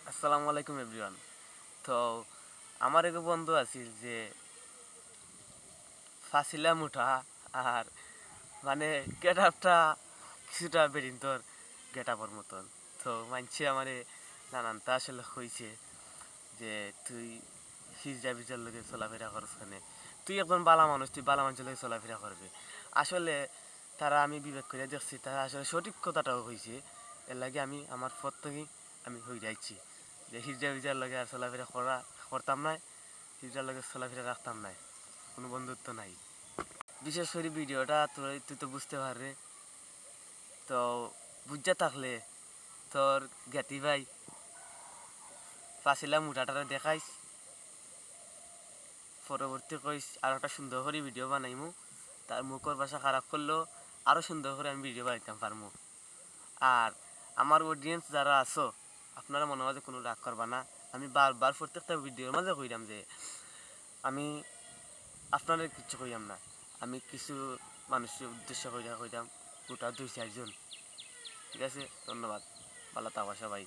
আসসালামু আলাইকুম এভরিওয়ান। তো আমার এক বন্ধু আছিল যে ফাঁসিলাম উঠা আর মানে গেট আপটা কিছুটা বেরিন্তর গেট আপর মতন। তো মানছে আমারে নানানটা আসলে হয়েছে যে তুই হিজড়া বিজার লোকে চলাফেরা করছ কেনে, তুই একজন বালা মানুষ, তুই বালা মানুষের লোকে চলাফেরা করবে। আসলে তারা আমি বিবেক করে দেখছি তারা আসলে সঠিক কথাটাও হয়েছে। এর লাগে আমি আমার পথ থেকে আমি হয়ে যাইছি যে হিজড়া বিজার লগে আর চলাফেরা করতাম না, হিজড়ার লগে চলাফেরা রাখতাম না, কোনো বন্ধুত্ব নাই। বিশেষ করে ভিডিওটা তুই তো বুঝতে পারবে। তো বুঝা থাকলে তোর জ্ঞাতি ভাই পাছিলাম মুঠাটারে দেখাইস, পরবর্তী কইস আর একটা সুন্দর করে ভিডিও বানাইমু। তার মুখর ভাষা খারাপ করলেও আরও সুন্দর করে আমি ভিডিও বানাইতাম পারমু। আর আমার অডিয়েন্স যারা আছো, আপনারা মনে মাঝে কোনো রাগ করবা না। আমি বারবার প্রত্যেকটা ভিডিওর মাঝে কইলাম যে আমি আপনাদের কিছু কইলাম না, আমি কিছু মানুষের উদ্দেশ্য কইলাম গোটা 2-4 জন। ঠিক আছে, ধন্যবাদ। ভালো থাকবা সবাই।